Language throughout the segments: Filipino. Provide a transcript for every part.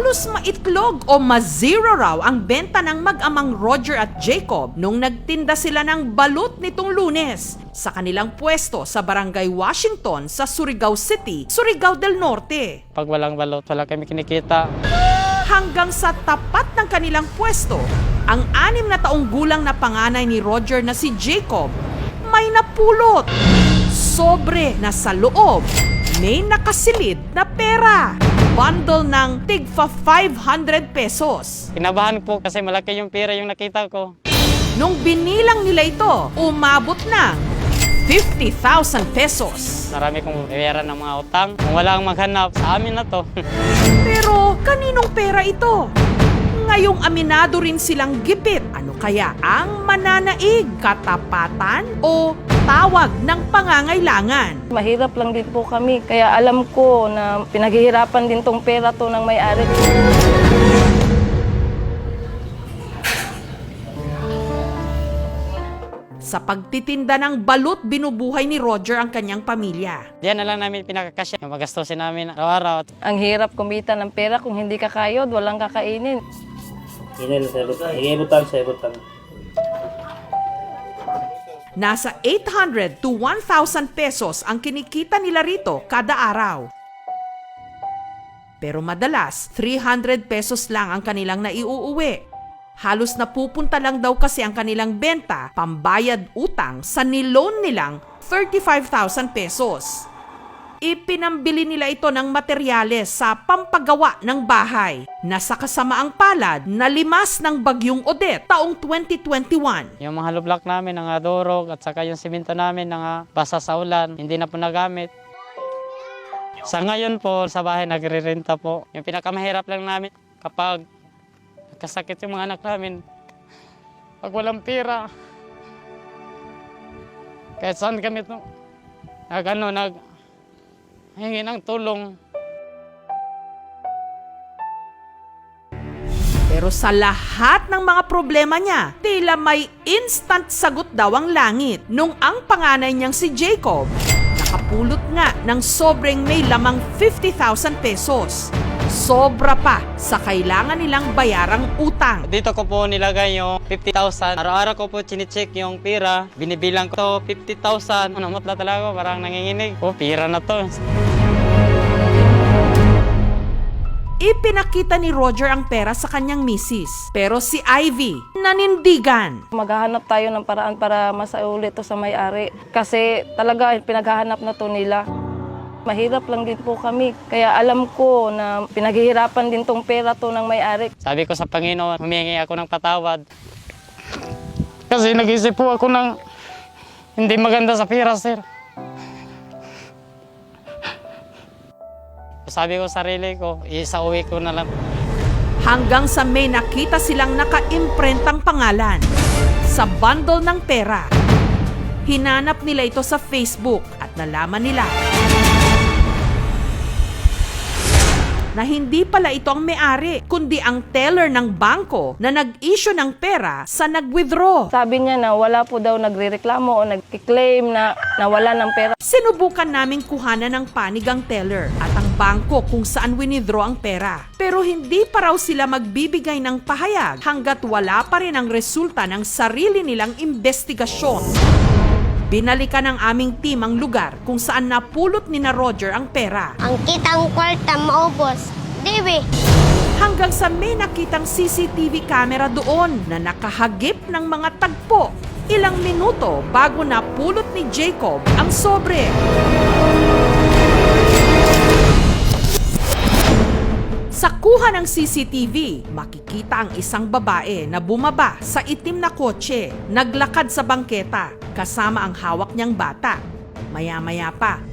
halos maitlog o mazero raw ang benta ng mag-amang Roger at Jacob nung nagtinda sila ng balut nitong Lunes sa kanilang pwesto sa Barangay Washington sa Surigao City, Surigao del Norte. Pag walang balot, wala kami kinikita. Hanggang sa tapat ng kanilang pwesto, ang 6 na taong gulang na panganay ni Roger na si Jacob may napulot. Sobre na sa loob, may nakasilid na pera. Bundle ng tigfa 500 pesos. Kinabahan po kasi malaki yung pera yung nakita ko. Nung binilang nila ito, umabot ng 50,000 pesos. Marami kong pera ng mga utang. Kung wala ang maghanap, sa amin na to. Pero kaninong pera ito? Ngayong aminado rin silang gipit. Ano kaya ang mananaig? Katapatan o tawag ng pangangailangan? Mahirap lang din po kami, kaya alam ko na pinaghihirapan din tong pera to ng may-ari. Sa pagtitinda ng balut, binubuhay ni Roger ang kanyang pamilya. Diyan na lang namin pinakakasya. Yung magastusin namin araw-araw. Ang hirap kumita ng pera kung hindi ka kayod, walang kakainin. Nasa 800 to 1,000 pesos ang kinikita nila rito kada araw. Pero madalas, 300 pesos lang ang kanilang naiuuwi. Halos napupunta lang daw kasi ang kanilang benta, pambayad utang sa niloan nilang 35,000 pesos. Ipinambili nila ito ng materyales sa pampagawa ng bahay na sa kasamaang palad na limas ng bagyong Odette taong 2021. Yung mga lublak namin, ang durog, at saka yung simento namin, ang basa sa ulan, hindi na po nagamit. Sa ngayon po, sa bahay nagre-renta po. Yung pinakamahirap lang namin kapag kasakit yung mga anak namin, pag walang pera, kahit saan kami hingi ng tulong. Pero sa lahat ng mga problema niya, tila may instant sagot daw ang langit nung ang panganay niyang si Jacob nakapulot nga ng sobrang may lamang 50,000 pesos. Sobra pa sa kailangan nilang bayarang utang. Dito ko po nilagay yung 50,000. Araw-araw ko po chine-check yung pera. Binibilang ko 50,000. Namutla talaga, parang nanginginig. Oh, pera na to. Ipinakita ni Roger ang pera sa kanyang misis. Pero si Ivy, nanindigan. Maghahanap tayo ng paraan para masaulit to sa may-ari. Kasi talaga pinaghahanap na to nila. Mahirap lang din po kami, kaya alam ko na pinaghihirapan din tong pera to ng may-ari. Sabi ko sa Panginoon, humingi ako ng patawad. Kasi nag-isip po ako ng hindi maganda sa pera, sir. Sabi ko sa sarili ko, isauwi ko na lang. Hanggang sa may nakita silang naka-imprentang pangalan sa bundle ng pera. Hinanap nila ito sa Facebook at nalaman nila na hindi pala ito ang may-ari, kundi ang teller ng bangko na nag-issue ng pera sa nag-withdraw. Sabi niya na wala po daw nagrereklamo o nag-claim na nawala ng pera. Sinubukan naming kuhanan ng panig ang teller at ang bangko kung saan winithdraw ang pera. Pero hindi pa raw sila magbibigay ng pahayag hanggat wala pa rin ang resulta ng sarili nilang investigasyon. Binalikan ng aming team ang lugar kung saan napulot ni na Roger ang pera. Ang kitang kwarta maubos. Dibi. Hanggang sa may nakitang CCTV camera doon na nakahagip ng mga tagpo. Ilang minuto bago napulot ni Jacob ang sobre. Sa kuha ng CCTV, makikita ang isang babae na bumaba sa itim na kotse, naglakad sa bangketa, kasama ang hawak niyang bata. Maya-maya pa,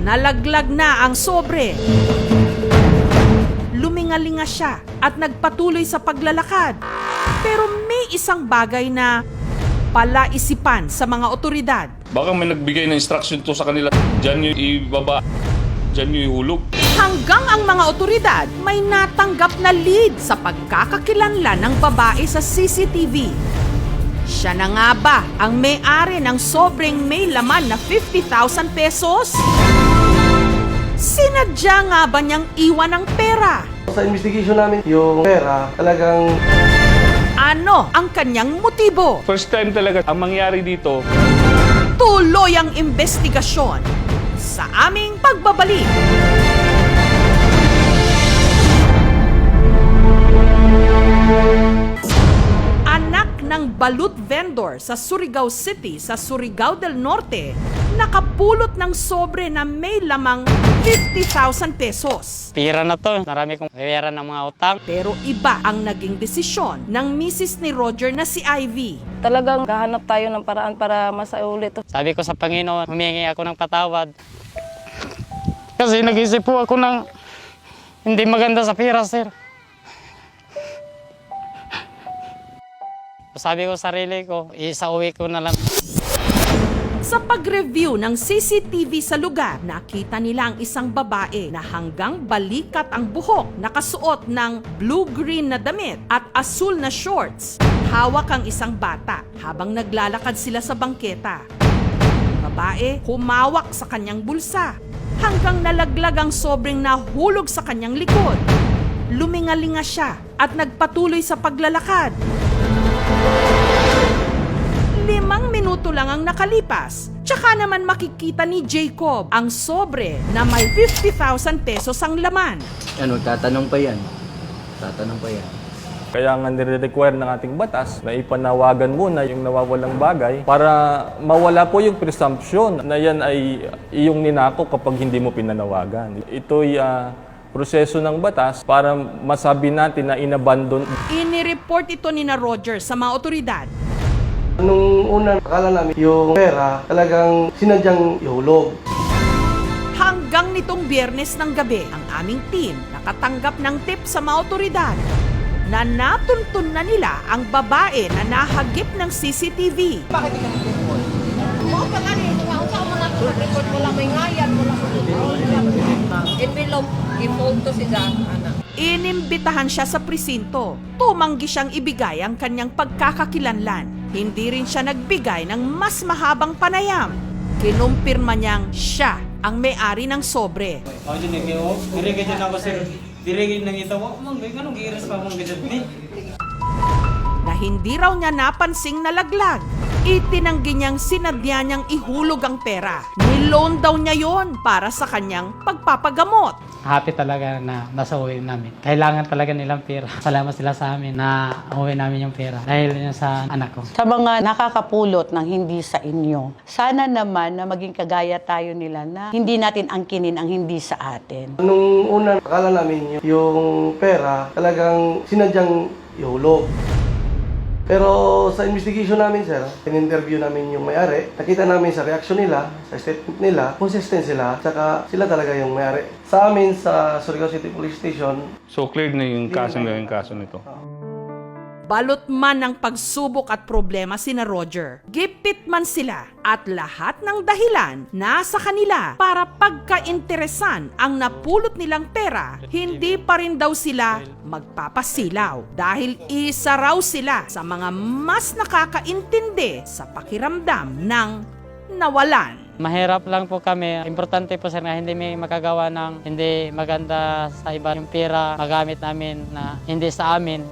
nalaglag na ang sobre. Lumingalinga siya at nagpatuloy sa paglalakad. Pero may isang bagay na palaisipan sa mga otoridad. Baka may nagbigay ng instruction to sa kanila. Diyan nyo ibaba, diyan nyo ihulog. Hanggang ang mga otoridad may natanggap na lead sa pagkakakilanlan ng babae sa CCTV. Siya na nga ba ang may-ari ng sobrang may laman na 50,000 pesos? Sinadya nga ba niyang iwan ang pera Sa investigation namin, yung pera talagang Ano ang kanyang motibo? First time talaga ang mangyari dito. Tuloy ang investigasyon sa aming pagbabalik. Anak ng balut vendor sa Surigao City sa Surigao del Norte, nakapulot ng sobre na may lamang 50,000 pesos. Pira na to. Marami kong pera ng mga utang. Pero iba ang naging desisyon ng misis ni Roger na si Ivy. Talagang gahanap tayo ng paraan para masaulit to. Sabi ko sa Panginoon, humingi ako ng patawad. Kasi nag-isip po ako ng hindi maganda sa pera, sir. Sabi ko sa sarili ko, isauwi ko na lang. Sa pag-review ng CCTV sa lugar, nakita nila ang isang babae na hanggang balikat ang buhok, nakasuot ng blue-green na damit at asul na shorts. Hawak ang isang bata habang naglalakad sila sa bangketa. Ang babae humawak sa kanyang bulsa hanggang nalaglag ang sobrang nahulog sa kanyang likod. Lumingalinga siya at nagpatuloy sa paglalakad. 5 minuto lang ang nakalipas, tsaka naman makikita ni Jacob ang sobre na may 50,000 pesos ang laman. Ano, tatanong pa yan. Tatanong pa yan. Kaya nga nire-require ng ating batas na ipanawagan muna yung nawawalang bagay para mawala po yung presumption na yan ay iyong ninako kapag hindi mo pinanawagan. Ito'y proseso ng batas para masabi natin na inabandon. Inireport ito ni na Roger sa mga otoridad. nung una akala namin yung pera talagang sinadyang ihulog. Hanggang nitong Biyernes ng gabi, ang aming team nakatanggap ng tip sa mga otoridad na natuntun na nila ang babae na nahagip ng CCTV. Inimbitahan siya sa presinto. Tumanggi siyang ibigay ang kanyang pagkakakilanlan. Hindi rin siya nagbigay ng mas mahabang panayam. Kinumpirma niyang siya ang may-ari ng sobre. Na hindi raw niya napansing nalaglag. Itinanggi niyang sinadya niyang ihulog ang pera. Niloan daw niya yon para sa kanyang pagpapagamot. Happy talaga na nasa uwi namin. Kailangan talaga nilang pera. Salamat sila sa amin na uwi namin yung pera dahil yun sa anak ko. Sa mga nakakapulot ng hindi sa inyo, sana naman na maging kagaya tayo nila na hindi natin angkinin ang hindi sa atin. Nung una akala namin yung pera talagang sinadyang ihulog. Pero sa investigation namin, sir, in-interview namin yung may-ari. Nakita namin sa reaction nila, sa statement nila, consistent sila, tsaka sila talaga yung may-ari. Sa amin, sa Surigao City Police Station, So clear na yung kaso nito. Balot man ng pagsubok at problema sina Roger, gipit man sila at lahat ng dahilan nasa kanila para pagkainteresan ang napulot nilang pera, hindi pa rin daw sila magpapasilaw dahil isa raw sila sa mga mas nakakaintindi sa pakiramdam ng nawalan. Mahirap lang po kami. Importante po sir na hindi may makagawa ng hindi maganda sa iba yung pera magamit namin na hindi sa amin.